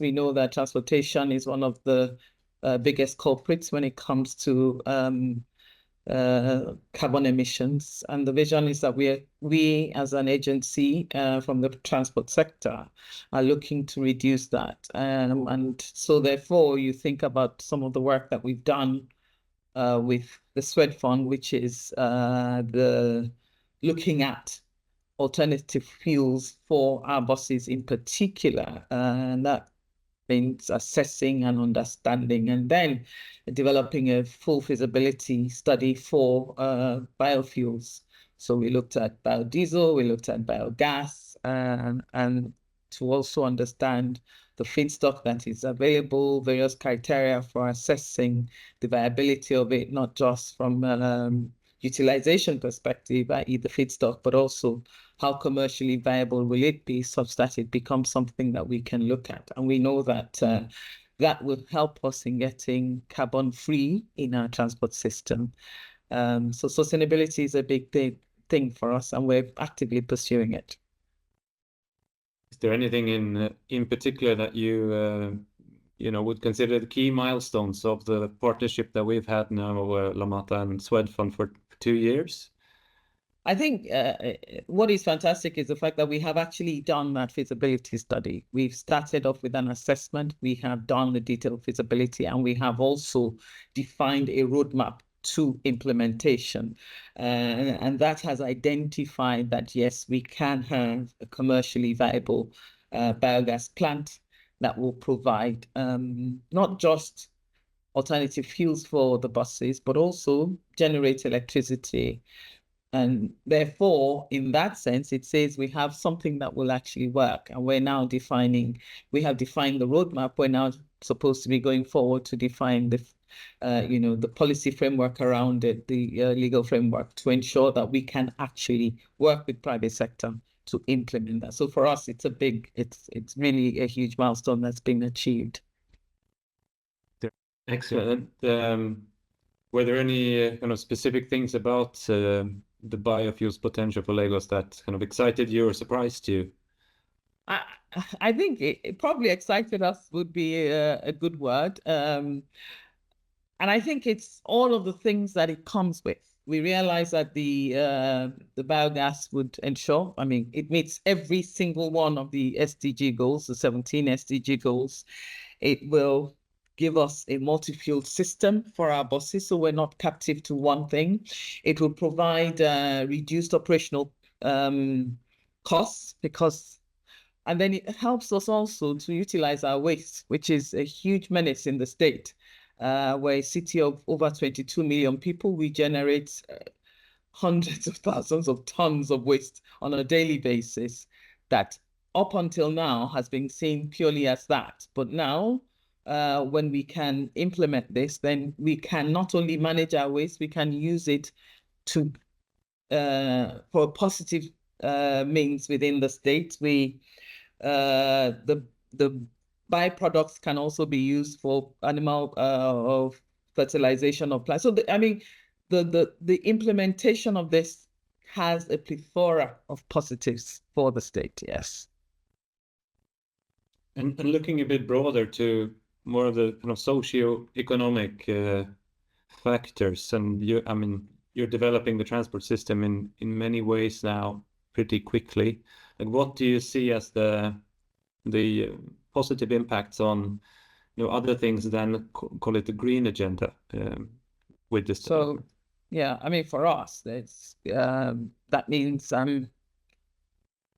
we know that transportation is one of the biggest culprits when it comes to carbon emissions. And the vision is that we as an agency from the transport sector are looking to reduce that. And so therefore, you think about some of the work that we've done with the Swedfund, which is looking at alternative fuels for our buses in particular, and that means assessing and understanding, and then developing a full feasibility study for biofuels. So we looked at biodiesel, we looked at biogas, and to also understand the feedstock that is available, various criteria for assessing the viability of it, not just from utilization perspective, i.e. the feedstock, but also how commercially viable will it be such that it becomes something that we can look at. And we know that that will help us in getting carbon free in our transport system. So sustainability is a big thing for us, and we're actively pursuing it. Is there anything in particular that you would consider the key milestones of the partnership that we've had now, LAMATA and Swedfund for 2 years? I think what is fantastic is the fact that we have actually done that feasibility study. We've started off with an assessment, we have done the detailed feasibility, and we have also defined a roadmap to implementation. And that has identified that, yes, we can have a commercially viable biogas plant that will provide not just alternative fuels for the buses, but also generate electricity. And therefore, in that sense, it says we have something that will actually work. And we're now we have defined the roadmap. We're now supposed to be going forward to define the policy framework around it, the legal framework, to ensure that we can actually work with private sector to implement that. So for us, it's really a huge milestone that's been achieved. Excellent. Were there any kind of specific things about the biofuels potential for Lagos that kind of excited you or surprised you? I think it probably excited us would be a good word. And I think it's all of the things that it comes with. We realize that the biogas would ensure, it meets every single one of the SDG goals, the 17 SDG goals. It will give us a multi-fuel system for our buses, so we're not captive to one thing. It will provide reduced operational costs and then it helps us also to utilize our waste, which is a huge menace in the state. We're a city of over 22 million people. We generate hundreds of thousands of tons of waste on a daily basis that up until now has been seen purely as that. But now, when we can implement this, then we can not only manage our waste, we can use it to for positive means within the state. The byproducts can also be used for animal of fertilization of plants. So the implementation of this has a plethora of positives for the state. Yes. And looking a bit broader to more of the kind of socio-economic factors, and you're developing the transport system in many ways now pretty quickly. Like, what do you see as the positive impacts on other things than call it the green agenda with this? So yeah, for us, it's that means I'm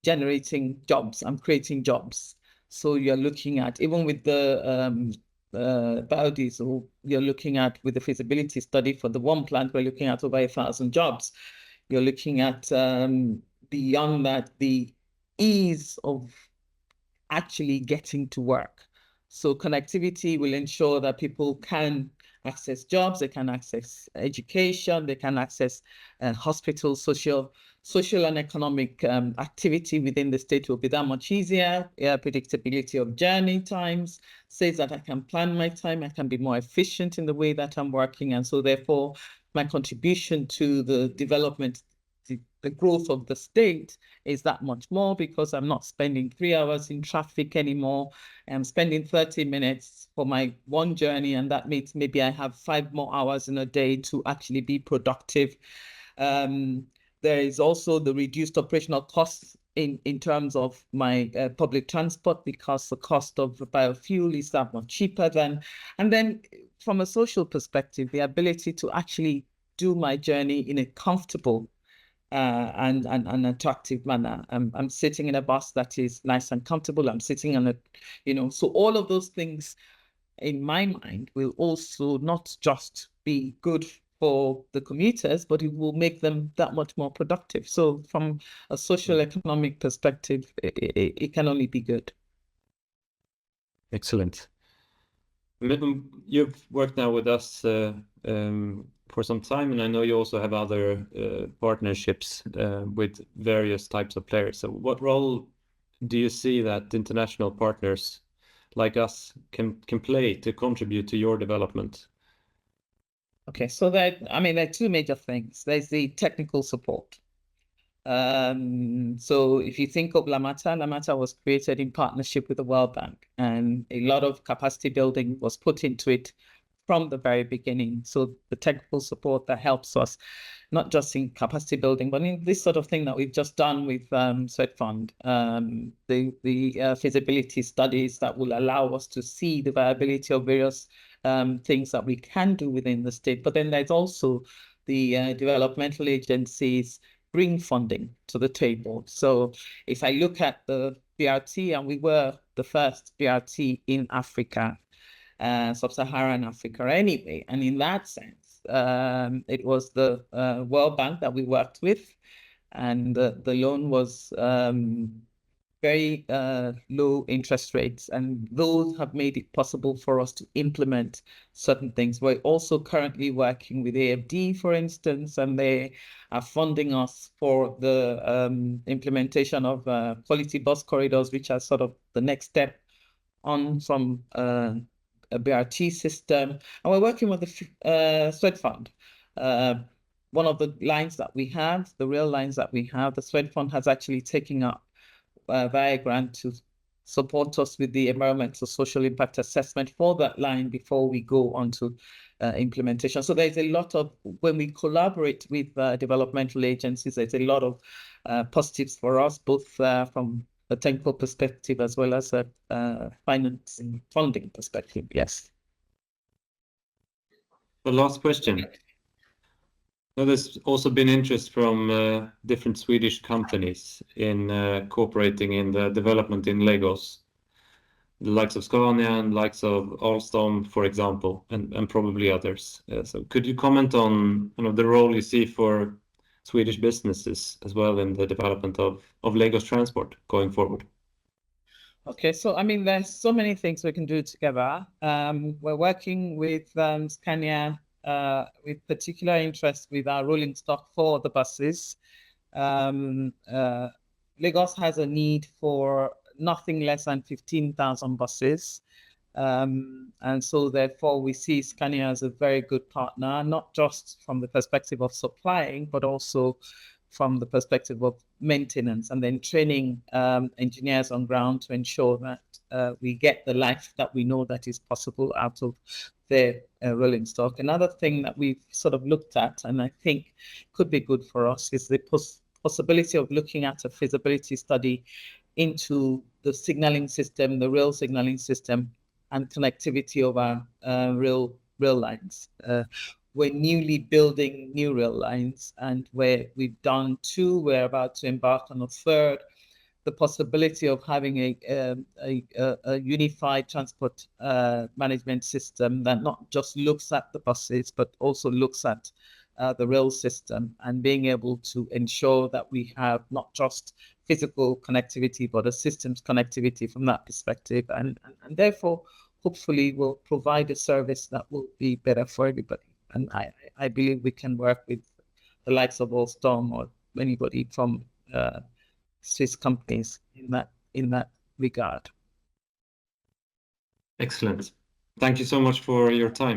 generating jobs, I'm creating jobs. So you're looking at, even with the biodiesel, you're looking at, with the feasibility study for the one plant, we're looking at over 1,000 jobs. You're looking at beyond that, the ease of actually getting to work. So connectivity will ensure that people can access jobs, they can access education, they can access hospitals, social and economic activity within the state will be that much easier. Predictability of journey times says that I can plan my time, I can be more efficient in the way that I'm working. And so therefore, my contribution to the development the growth of the state is that much more, because I'm not spending 3 hours in traffic anymore. I'm spending 30 minutes for my one journey, and that means maybe I have 5 more hours in a day to actually be productive. There is also the reduced operational costs in terms of my public transport, because the cost of biofuel is that much cheaper than, and then from a social perspective, the ability to actually do my journey in a comfortable and an attractive manner. I'm sitting in a bus that is nice and comfortable. I'm sitting on a, so all of those things in my mind will also not just be good for the commuters, but it will make them that much more productive. So from a social economic perspective, it can only be good. Excellent. You've worked now with us for some time, and I know you also have other partnerships with various types of players. So what role do you see that international partners like us can play to contribute to your development? Okay, so there are two major things. There's the technical support. So if you think of LAMATA was created in partnership with the World Bank, and a lot of capacity building was put into it from the very beginning. So the technical support that helps us, not just in capacity building, but in this sort of thing that we've just done with Swedfund, the feasibility studies that will allow us to see the viability of various things that we can do within the state. But then there's also the developmental agencies bring funding to the table. So if I look at the BRT, and we were the first BRT in Africa, sub-Saharan Africa anyway, and in that sense, it was the World Bank that we worked with, and the loan was very low interest rates, and those have made it possible for us to implement certain things. We're also currently working with AFD, for instance, and they are funding us for the implementation of quality bus corridors, which are sort of the next step on from a BRT system. And we're working with the Swedfund. One of the lines that we have, the rail lines that we have, the Swedfund has actually taken up via grant to support us with the environmental social impact assessment for that line before we go on to implementation. So there's a lot of, when we collaborate with developmental agencies, there's a lot of positives for us, both from a technical perspective as well as a financing funding perspective. Yes. The last question. Now, there's also been interest from different Swedish companies in cooperating in the development in Lagos, the likes of Scania and likes of Alstom, for example, and probably others. So could you comment on the role you see for Swedish businesses as well in the development of Lagos transport going forward? Okay, so there's so many things we can do together. We're working with Scania with particular interest with our rolling stock for the buses. Lagos has a need for nothing less than 15,000 buses. And so therefore we see Scania as a very good partner, not just from the perspective of supplying, but also from the perspective of maintenance, and then training engineers on ground to ensure that we get the life that we know that is possible out of their rolling stock. Another thing that we've sort of looked at, and I think could be good for us, is the possibility of looking at a feasibility study into the signaling system, the rail signaling system, and connectivity of our rail lines. We're newly building new rail lines, and where we've done 2, we're about to embark on a 3rd. The possibility of having a unified transport management system that not just looks at the buses, but also looks at the rail system, and being able to ensure that we have not just physical connectivity, but a systems connectivity from that perspective, and therefore hopefully will provide a service that will be better for everybody. And I believe we can work with the likes of Boström or anybody from Swiss companies in that regard. Excellent. Thank you so much for your time.